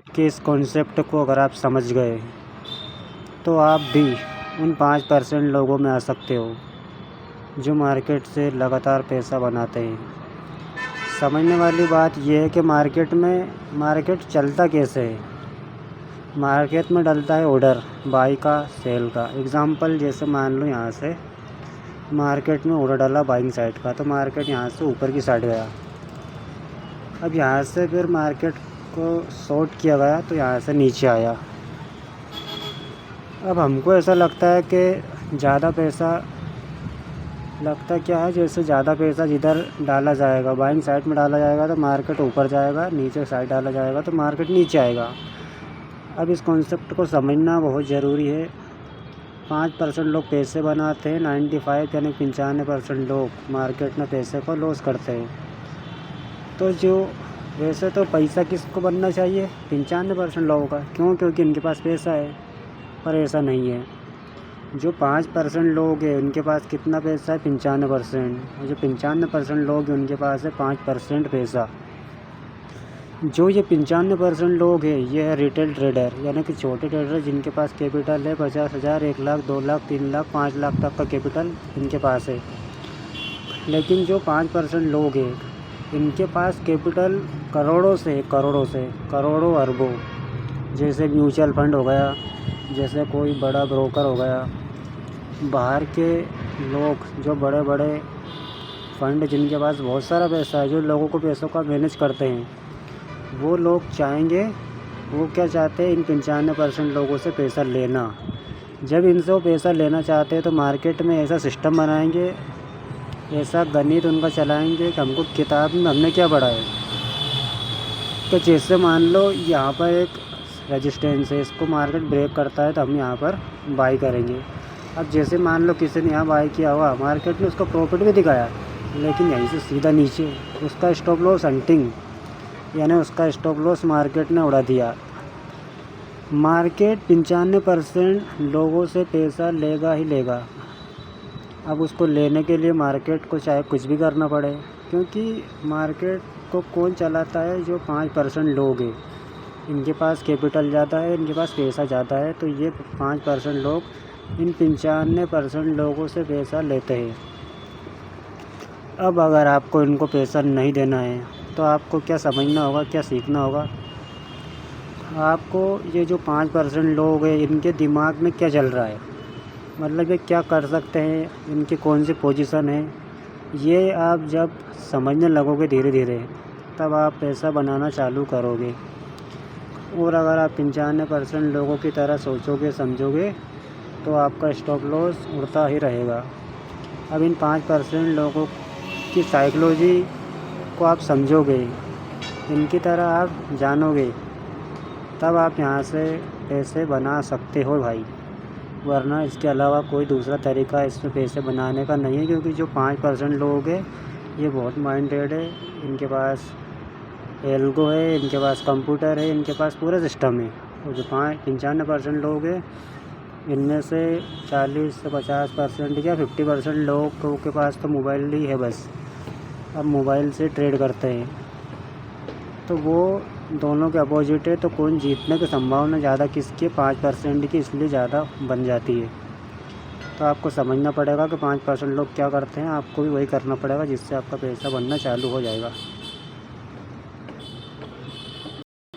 कि इस कॉन्सेप्ट को अगर आप समझ गए तो आप भी उन 5% लोगों में आ सकते हो जो मार्केट से लगातार पैसा बनाते हैं। समझने वाली बात यह है कि मार्केट चलता कैसे है। मार्केट में डलता है ऑर्डर बाई का, सेल का। एग्ज़ाम्पल जैसे मान लो यहाँ से मार्केट में ऑर्डर डाला बाइंग साइड का, तो मार्केट यहाँ से ऊपर की साइड गया। अब यहाँ से फिर मार्केट को शॉर्ट किया गया तो यहाँ से नीचे आया। अब हमको ऐसा लगता है कि जैसे ज़्यादा पैसा जिधर डाला जाएगा, बाइंग साइड में डाला जाएगा तो मार्केट ऊपर जाएगा, नीचे साइड डाला जाएगा तो मार्केट नीचे आएगा। अब इस कॉन्सेप्ट को समझना बहुत ज़रूरी है। 5% लोग पैसे बनाते हैं, 95 यानी 95% लोग मार्केट में पैसे को लॉस करते हैं। तो वैसे तो पैसा किसको बनना चाहिए? 95% लोगों का। क्यों? क्योंकि इनके पास पैसा है। पर ऐसा नहीं है। जो 5% लोग हैं उनके पास कितना पैसा है? 95%। और जो 95% लोग हैं उनके पास है 5% पैसा। जो ये 95% लोग हैं ये है रिटेल ट्रेडर, यानी कि छोटे ट्रेडर जिनके पास कैपिटल है 50,000, 1 लाख, 2 लाख, 3 लाख, 5 लाख तक का कैपिटल इनके पास है। लेकिन जो 5% लोग हैं इनके पास कैपिटल करोड़ों अरबों। जैसे म्यूचुअल फंड हो गया, जैसे कोई बड़ा ब्रोकर हो गया। बाहर के लोग जो बड़े बड़े फंड जिनके पास बहुत सारा पैसा है, जो लोगों को पैसों का मैनेज करते हैं, वो लोग चाहेंगे, वो क्या चाहते हैं? इन 95% लोगों से पैसा लेना। जब इनसे वो पैसा लेना चाहते हैं तो मार्केट में ऐसा सिस्टम बनाएंगे, ऐसा गणित उनका चलाएंगे कि हमको किताब में हमने क्या पढ़ा है कि जैसे मान लो यहाँ पर एक रेजिस्टेंस है, इसको मार्केट ब्रेक करता है तो हम यहाँ पर बाई करेंगे। अब जैसे मान लो किसी ने यहाँ बाई किया हुआ, मार्केट ने उसका प्रॉफिट भी दिखाया, लेकिन यहीं से सीधा नीचे उसका स्टॉप लॉस हंटिंग, यानी उसका स्टॉप लॉस मार्केट ने उड़ा दिया। मार्केट 95% लोगों से पैसा लेगा ही लेगा। अब उसको लेने के लिए मार्केट को चाहे कुछ भी करना पड़े, क्योंकि मार्केट को कौन चलाता है? जो 5% लोग हैं, इनके पास कैपिटल ज़्यादा है, इनके पास पैसा ज़्यादा है, तो ये 5% लोग इन 95% लोगों से पैसा लेते हैं। अब अगर आपको इनको पैसा नहीं देना है तो आपको क्या समझना होगा, क्या सीखना होगा? आपको ये जो 5% लोग हैं इनके दिमाग में क्या चल रहा है, मतलब ये क्या कर सकते हैं, इनकी कौन सी पोजीशन है, ये आप जब समझने लगोगे धीरे धीरे तब आप पैसा बनाना चालू करोगे। और अगर आप 95% लोगों की तरह सोचोगे समझोगे तो आपका स्टॉप लॉस उड़ता ही रहेगा। अब इन 5% लोगों की साइकोलॉजी को आप समझोगे, इनकी तरह आप जानोगे, तब आप यहाँ से पैसे बना सकते हो भाई। वरना इसके अलावा कोई दूसरा तरीका इसमें पैसे बनाने का नहीं है। क्योंकि जो 5% लोग हैं ये बहुत माइंडेड है, इनके पास एल्गो है, इनके पास कंप्यूटर है, इनके पास पूरा सिस्टम है। और जो 95% लोग हैं इनमें से 40 से 50% या 50% लोगों के पास तो मोबाइल ही है बस। अब मोबाइल से ट्रेड करते हैं, तो वो दोनों के अपोजिट है। तो कौन जीतने की संभावना ज़्यादा किसकी? 5% की, इसलिए ज़्यादा बन जाती है। तो आपको समझना पड़ेगा कि 5% लोग क्या करते हैं, आपको भी वही करना पड़ेगा, जिससे आपका पैसा बनना चालू हो जाएगा।